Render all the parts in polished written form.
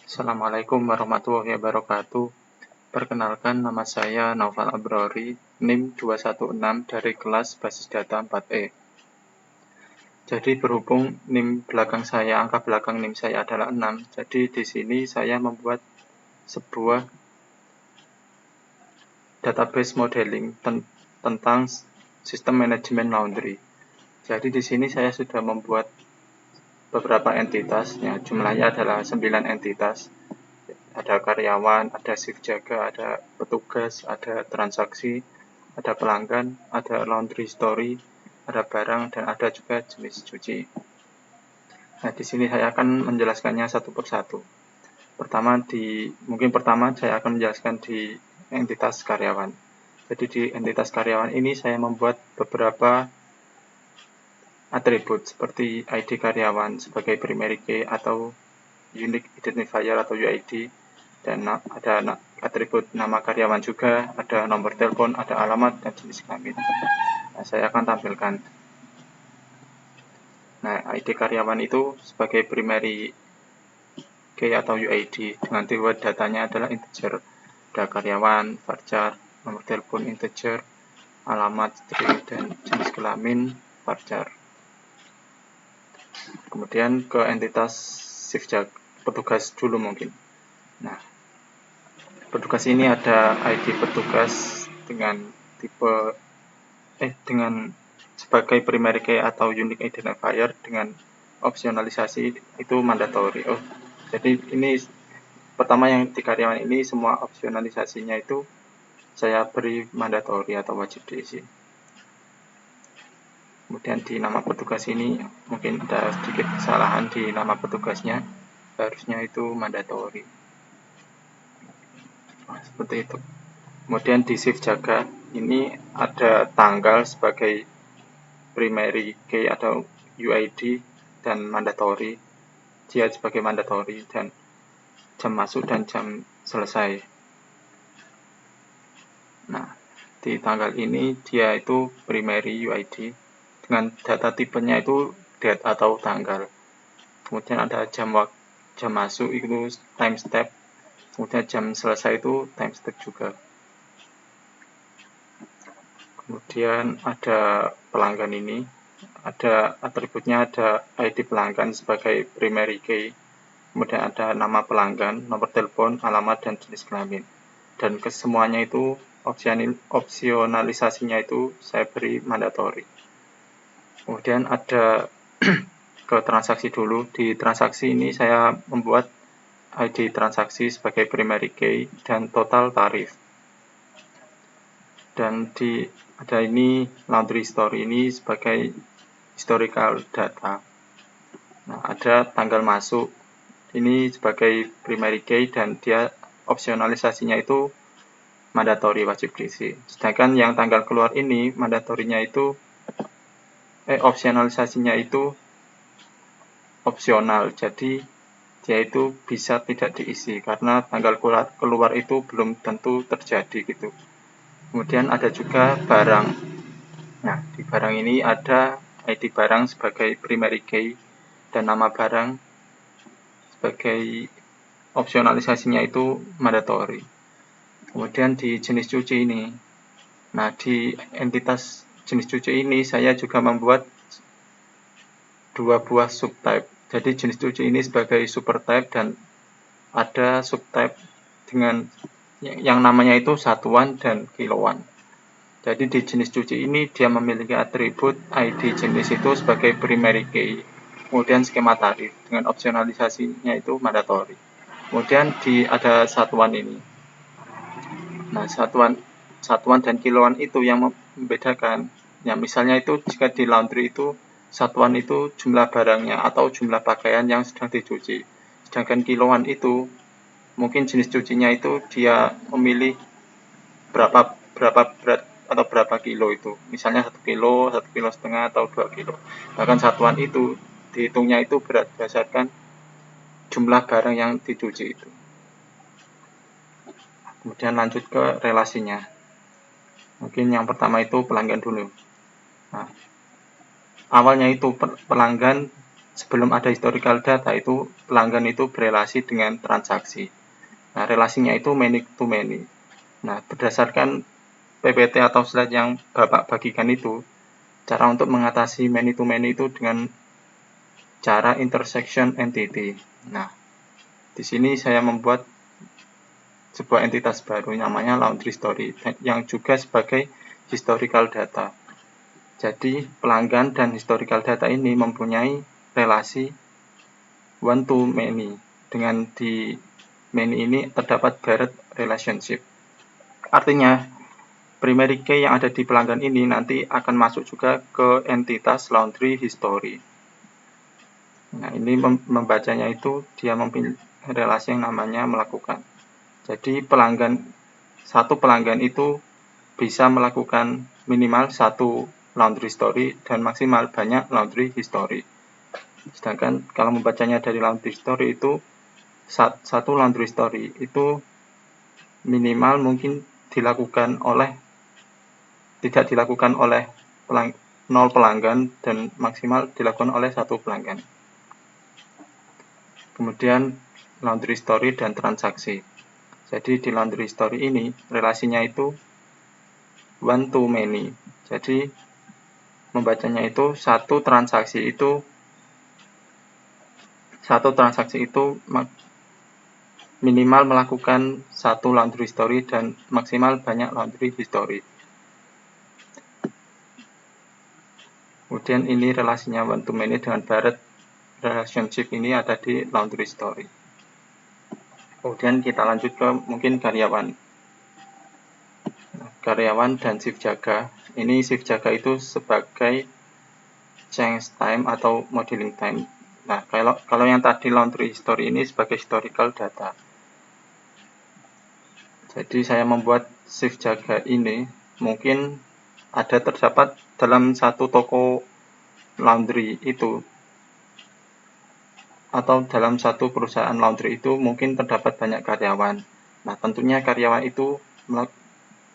Assalamualaikum warahmatullahi wabarakatuh. Perkenalkan, nama saya Naufal Abrori, NIM 216 dari kelas Basis Data 4E. Jadi berhubung NIM belakang saya, angka belakang NIM saya adalah 6, jadi di sini saya membuat sebuah database modeling tentang sistem manajemen laundry. Jadi di sini saya sudah membuat beberapa entitas, ya, jumlahnya adalah 9 entitas. Ada karyawan, ada shift jaga, ada petugas, ada transaksi, ada pelanggan, ada laundry story, ada barang, dan ada juga jenis cuci. Nah, di sini saya akan menjelaskannya satu persatu. Mungkin pertama saya akan menjelaskan di entitas karyawan. Jadi di entitas karyawan ini saya membuat beberapa atribut seperti ID karyawan sebagai primary key atau unique identifier atau UID, dan ada atribut nama karyawan juga, ada nomor telepon, ada alamat, dan jenis kelamin. Nah, saya akan tampilkan. Nah, ID karyawan itu sebagai primary key atau UID dengan keyword datanya adalah integer. Ada karyawan, varchar, nomor telepon integer, alamat string, dan jenis kelamin varchar. Kemudian ke entitas shift jaga, petugas dulu mungkin. Nah, petugas ini ada ID petugas dengan sebagai primary key atau unique identifier dengan opsionalisasi itu mandatory. Jadi ini pertama yang di karyawan ini semua opsionalisasinya itu saya beri mandatory atau wajib diisi. Kemudian di nama petugas ini mungkin ada sedikit kesalahan di nama petugasnya, harusnya itu mandatory. Nah, seperti itu. Kemudian di shift jaga ini ada tanggal sebagai primary key atau UID dan mandatory, dia sebagai mandatory, dan jam masuk dan jam selesai. Nah, di tanggal ini dia itu primary UID dengan data tipenya itu date atau tanggal. Kemudian ada jam masuk itu time step, kemudian jam selesai itu time step juga. Kemudian ada pelanggan ini, ada atributnya, ada ID pelanggan sebagai primary key, kemudian ada nama pelanggan, nomor telepon, alamat, dan jenis kelamin. Dan kesemuanya itu opsionalisasinya itu saya beri mandatory. Kemudian ada ke transaksi dulu. Di transaksi ini saya membuat ID transaksi sebagai primary key dan total tarif. Dan ada ini laundry story ini sebagai historical data. Nah, ada tanggal masuk ini sebagai primary key dan dia opsionalisasinya itu mandatory, wajib diisi. Sedangkan yang tanggal keluar ini mandatorinya itu opsionalisasinya itu opsional. Jadi dia itu bisa tidak diisi karena tanggal keluar itu belum tentu terjadi gitu. Kemudian ada juga barang. Nah, di barang ini ada ID barang sebagai primary key dan nama barang sebagai opsionalisasinya itu mandatory. Kemudian di jenis cuci ini, nah di entitas jenis cuci ini saya juga membuat dua buah subtype. Jadi jenis cuci ini sebagai supertype dan ada subtype dengan yang namanya itu satuan dan kiloan. Jadi di jenis cuci ini dia memiliki atribut ID jenis itu sebagai primary key. Kemudian skema tarif dengan opsionalisasinya itu mandatory. Kemudian ada satuan ini. Nah, satuan dan kiloan itu yang membedakan. Ya, misalnya itu jika di laundry itu satuan itu jumlah barangnya atau jumlah pakaian yang sedang dicuci. Sedangkan kiloan itu mungkin jenis cucinya itu dia memilih berapa berat atau berapa kilo itu. Misalnya 1 kilo, 1,5 kilo, atau 2 kilo. Bahkan satuan itu dihitungnya itu berat berdasarkan jumlah barang yang dicuci itu. Kemudian lanjut ke relasinya. Mungkin yang pertama itu pelanggan dulu. Nah, awalnya itu pelanggan sebelum ada historical data itu pelanggan itu berelasi dengan transaksi. Nah, relasinya itu many to many. Nah, berdasarkan PPT atau slide yang Bapak bagikan itu, cara untuk mengatasi many to many itu dengan cara intersection entity. Nah, di sini saya membuat sebuah entitas baru namanya laundry story yang juga sebagai historical data. Jadi pelanggan dan historical data ini mempunyai relasi one to many. Dengan di many ini terdapat direct relationship. Artinya primary key yang ada di pelanggan ini nanti akan masuk juga ke entitas laundry history. Nah, ini membacanya itu dia memilih relasi yang namanya melakukan. Jadi satu pelanggan itu bisa melakukan minimal satu laundry story dan maksimal banyak laundry history. Sedangkan kalau membacanya dari laundry story itu satu laundry story itu minimal mungkin tidak dilakukan oleh 0 pelanggan dan maksimal dilakukan oleh 1 pelanggan. Kemudian laundry story dan transaksi. Jadi di laundry story ini relasinya itu one to many. Jadi membacanya itu satu transaksi itu minimal melakukan satu laundry story dan maksimal banyak laundry history. Kemudian ini relasinya one to many dengan direct relationship ini ada di laundry story. Kemudian kita lanjut ke mungkin karyawan dan shift jaga. Ini shift jaga itu sebagai change time atau modeling time. Nah, kalau yang tadi laundry history ini sebagai historical data. Jadi saya membuat shift jaga ini mungkin terdapat dalam satu toko laundry itu atau dalam satu perusahaan laundry itu mungkin terdapat banyak karyawan. Nah, tentunya karyawan itu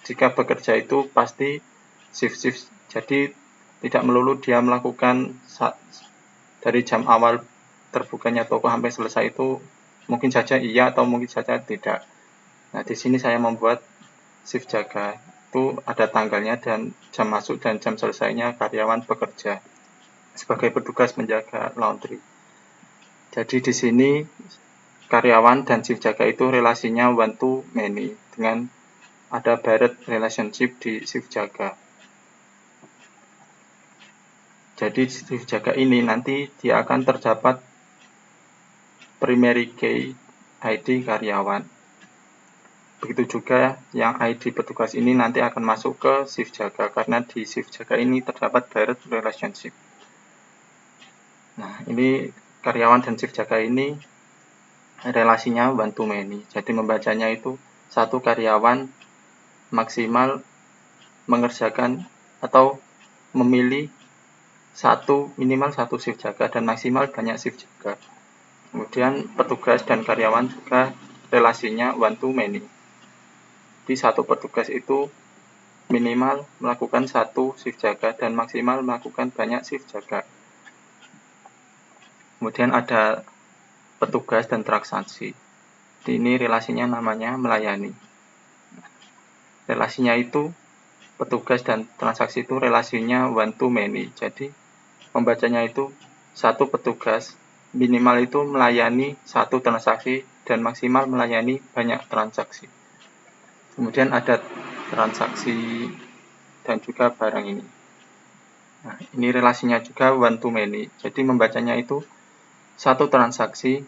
jika bekerja itu pasti shift. Jadi tidak melulu dia melakukan dari jam awal terbukanya toko sampai selesai itu mungkin saja iya atau mungkin saja tidak. Nah, di sini saya membuat shift jaga itu ada tanggalnya dan jam masuk dan jam selesainya karyawan bekerja sebagai petugas menjaga laundry. Jadi di sini karyawan dan shift jaga itu relasinya one to many dengan ada direct relationship di shift jaga. Jadi shift jaga ini nanti dia akan terdapat primary key ID karyawan. Begitu juga yang ID petugas ini nanti akan masuk ke shift jaga karena di shift jaga ini terdapat direct relationship. Nah, ini karyawan dan shift jaga ini relasinya one to many. Jadi membacanya itu satu karyawan maksimal mengerjakan atau memilih minimal satu shift jaga dan maksimal banyak shift jaga. Kemudian petugas dan karyawan juga relasinya one to many. Di satu petugas itu minimal melakukan satu shift jaga dan maksimal melakukan banyak shift jaga. Kemudian ada petugas dan transaksi. Ini relasinya namanya melayani. Relasinya itu petugas dan transaksi itu relasinya one to many. Jadi membacanya itu satu petugas minimal itu melayani satu transaksi dan maksimal melayani banyak transaksi. Kemudian ada transaksi dan juga barang ini. Nah, ini relasinya juga one to many. Jadi membacanya itu satu transaksi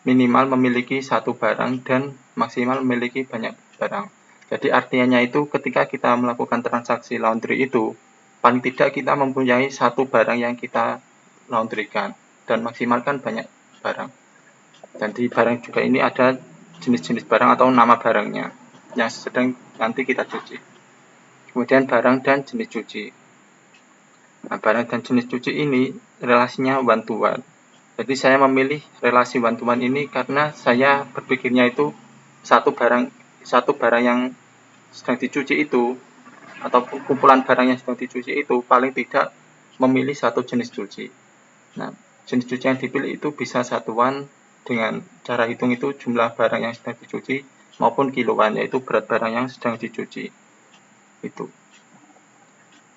minimal memiliki satu barang dan maksimal memiliki banyak barang. Jadi artinya itu ketika kita melakukan transaksi laundry itu, paling tidak kita mempunyai satu barang yang kita laundrykan dan maksimalkan banyak barang. Dan di barang juga ini ada jenis-jenis barang atau nama barangnya yang sedang nanti kita cuci. Kemudian barang dan jenis cuci. Nah, barang dan jenis cuci ini relasinya one to one. Jadi saya memilih relasi one to one ini karena saya berpikirnya itu satu barang yang sedang dicuci itu atau kumpulan barang yang sedang dicuci itu paling tidak memilih satu jenis cuci. Nah, jenis cuci yang dipilih itu bisa satuan dengan cara hitung itu jumlah barang yang sedang dicuci maupun kiloan, yaitu berat barang yang sedang dicuci. Itu.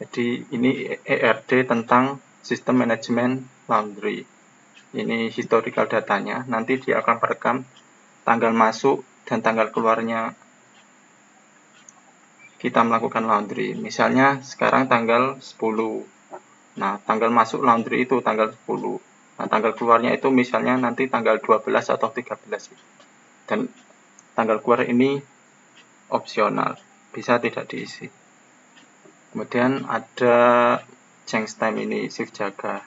Jadi ini ERD tentang sistem manajemen laundry. Ini historical datanya. Nanti dia akan merekam tanggal masuk dan tanggal keluarnya kita melakukan laundry. Misalnya sekarang tanggal 10. Nah, tanggal masuk laundry itu tanggal 10. Nah, tanggal keluarnya itu misalnya nanti tanggal 12 atau 13. Dan tanggal keluar ini opsional, bisa tidak diisi. Kemudian ada change time ini, shift jaga.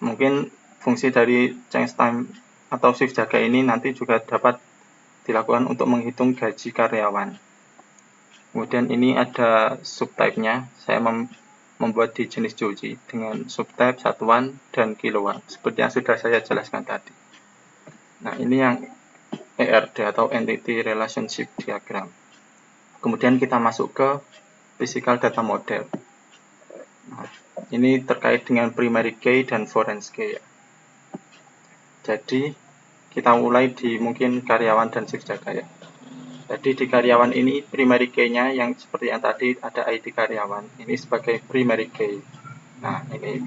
Mungkin fungsi dari change time atau shift jaga ini nanti juga dapat dilakukan untuk menghitung gaji karyawan. Kemudian ini ada subtype-nya. Saya membuat di jenis cuci dengan subtype, satuan, dan kiloan, seperti yang sudah saya jelaskan tadi. Nah, ini yang ERD atau Entity Relationship Diagram. Kemudian kita masuk ke Physical Data Model. Nah, ini terkait dengan primary key dan foreign key. Jadi, kita mulai di mungkin karyawan dan shift jaga ya. Jadi di karyawan ini primary key-nya yang seperti yang tadi ada ID karyawan. Ini sebagai primary key. Nah, ini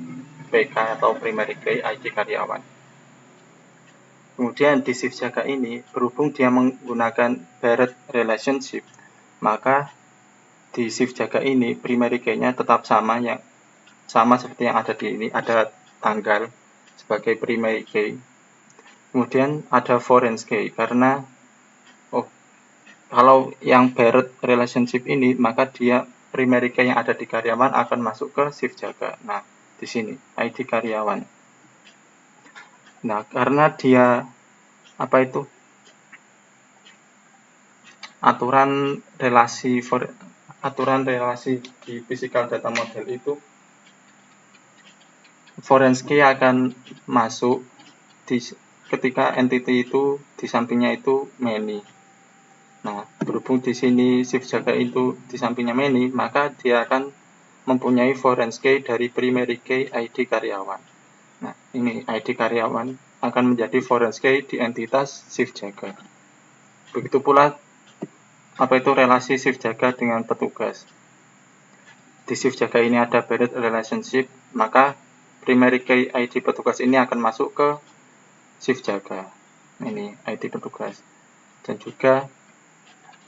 PK atau primary key ID karyawan. Kemudian di shift jaga ini, berhubung dia menggunakan Barrett relationship, maka di shift jaga ini primary key-nya tetap sama seperti yang ada di ini, ada tanggal sebagai primary key. Kemudian ada foreign key karena kalau yang Barrett relationship ini, maka dia primary key yang ada di karyawan akan masuk ke shift jaga. Nah, di sini ID karyawan. Nah, karena dia aturan relasi di physical data model itu foreign key akan masuk ketika entity itu di sampingnya itu many. Nah, berhubung di sini shift jaga itu di sampingnya many, maka dia akan mempunyai foreign key dari primary key ID karyawan. Nah, ini ID karyawan akan menjadi foreign key di entitas shift jaga. Begitu pula relasi shift jaga dengan petugas. Di shift jaga ini ada Barrett relationship, maka primary key ID petugas ini akan masuk ke shift jaga. Ini ID petugas. Dan juga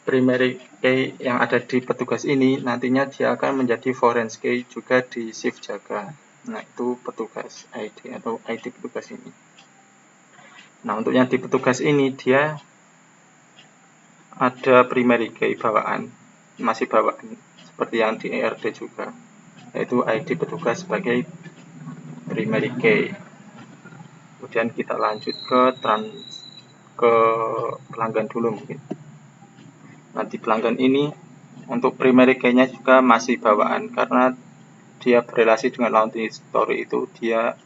primary key yang ada di petugas ini nantinya dia akan menjadi foreign key juga di shift jaga. Nah, itu petugas ID atau ID petugas ini. Nah, untuk yang di petugas ini dia ada primary key bawaan, masih bawaan seperti yang di ERD juga, yaitu ID petugas sebagai primary key. Kemudian kita lanjut ke pelanggan dulu mungkin. Nah, di pelanggan ini untuk primary key-nya juga masih bawaan karena dia berrelasi dengan laundry story itu dia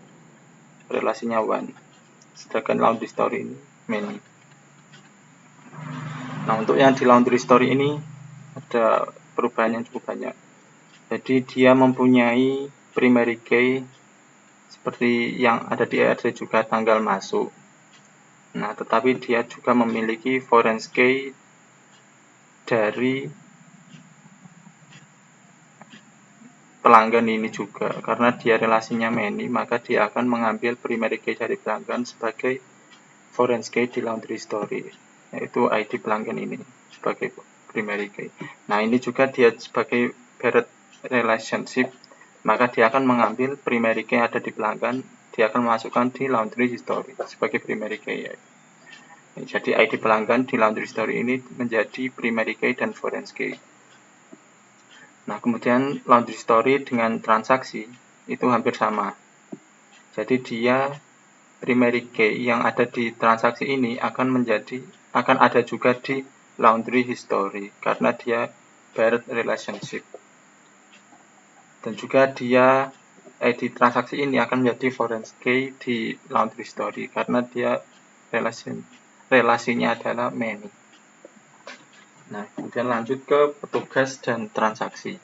relasinya one. Sedangkan laundry story ini many. Nah, untuk yang di laundry story ini ada perubahan yang cukup banyak. Jadi dia mempunyai primary key seperti yang ada di ERD juga tanggal masuk. Nah, tetapi dia juga memiliki foreign key dari pelanggan ini juga. Karena dia relasinya many, maka dia akan mengambil primary key dari pelanggan sebagai foreign key di laundry story, yaitu ID pelanggan ini sebagai primary key. Nah, ini juga dia sebagai Barrett relationship, maka dia akan mengambil primary key yang ada di pelanggan, dia akan memasukkan di laundry history sebagai primary key. Jadi ID pelanggan di laundry story ini menjadi primary key dan foreign key. Nah, kemudian laundry story dengan transaksi itu hampir sama. Jadi dia primary key yang ada di transaksi ini akan ada juga di laundry history karena dia Barrett relationship. Dan juga dia di transaksi ini akan menjadi foreign key di laundry story karena dia relasinya adalah many. Nah, kemudian lanjut ke petugas dan transaksi.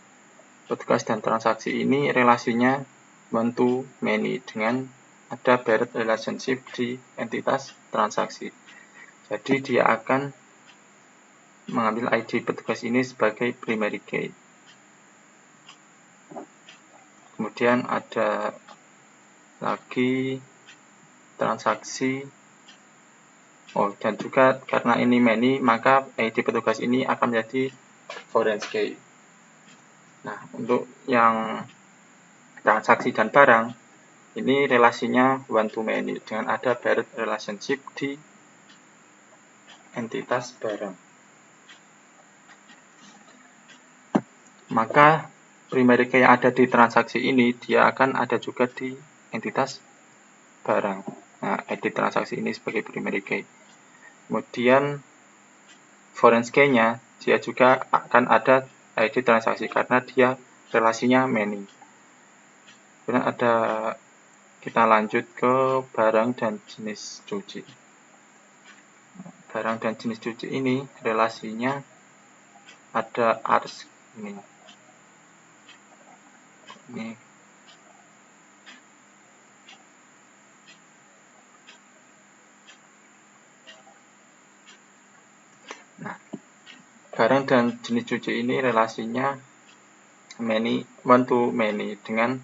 petugas dan transaksi ini relasinya one to many dengan ada paired relationship di entitas transaksi. Jadi dia akan mengambil ID petugas ini sebagai primary key. Kemudian ada lagi transaksi. Dan juga karena ini many, maka ID petugas ini akan menjadi foreign key. Nah, untuk yang transaksi dan barang, ini relasinya one to many dengan ada paired relationship di entitas barang. Maka primary key yang ada di transaksi ini, dia akan ada juga di entitas barang. Nah, ID transaksi ini sebagai primary key. Kemudian foreign key-nya dia juga akan ada ID transaksi karena dia relasinya many. Kemudian kita lanjut ke barang dan jenis cuci. Barang dan jenis cuci ini relasinya ada ARS ini. Nah, barang dan jenis cuci ini relasinya one to many dengan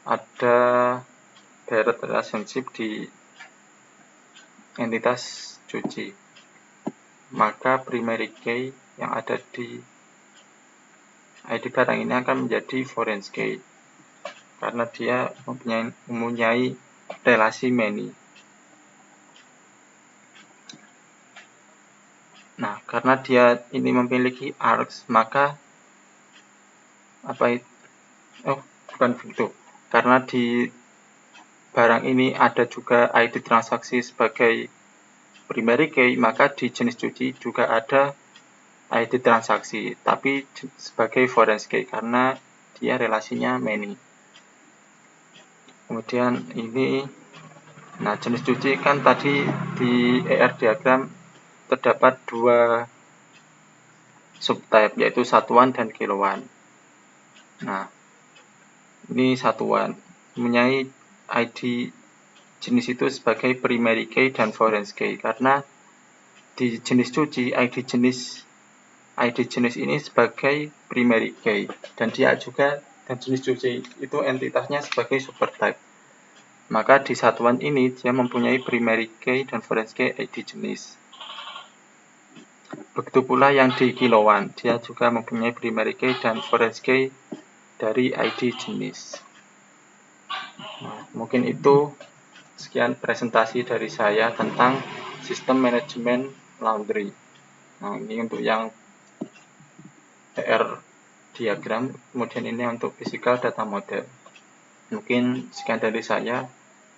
ada paired relationship di entitas cuci. Maka primary key yang ada di ID barang ini akan menjadi foreign key karena dia mempunyai relasi many. Nah, karena dia ini memiliki args, maka bukan begitu. Karena di barang ini ada juga ID transaksi sebagai primary key, maka di jenis cuci juga ada ID transaksi, tapi sebagai foreign key karena dia relasinya many. Kemudian ini, jenis cuci kan tadi di ER diagram terdapat dua subtype, yaitu satuan dan kiloan. Nah, ini satuan mempunyai ID jenis itu sebagai primary key dan foreign key karena di jenis cuci ID jenis ini sebagai primary key dan jenis cuci itu entitasnya sebagai supertype. Maka di satuan ini dia mempunyai primary key dan foreign key ID jenis. Begitu pula yang di kiloan, dia juga mempunyai primary key dan foreign key dari ID jenis. Nah, mungkin itu sekian presentasi dari saya tentang sistem manajemen laundry. Nah, ini untuk yang ER diagram, kemudian ini untuk physical data model. Mungkin sekian dari saya,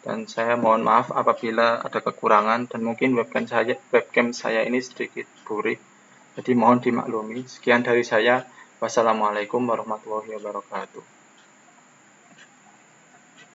dan saya mohon maaf apabila ada kekurangan dan mungkin webcam saya ini sedikit burik. Jadi mohon dimaklumi. Sekian dari saya. Wassalamualaikum warahmatullahi wabarakatuh.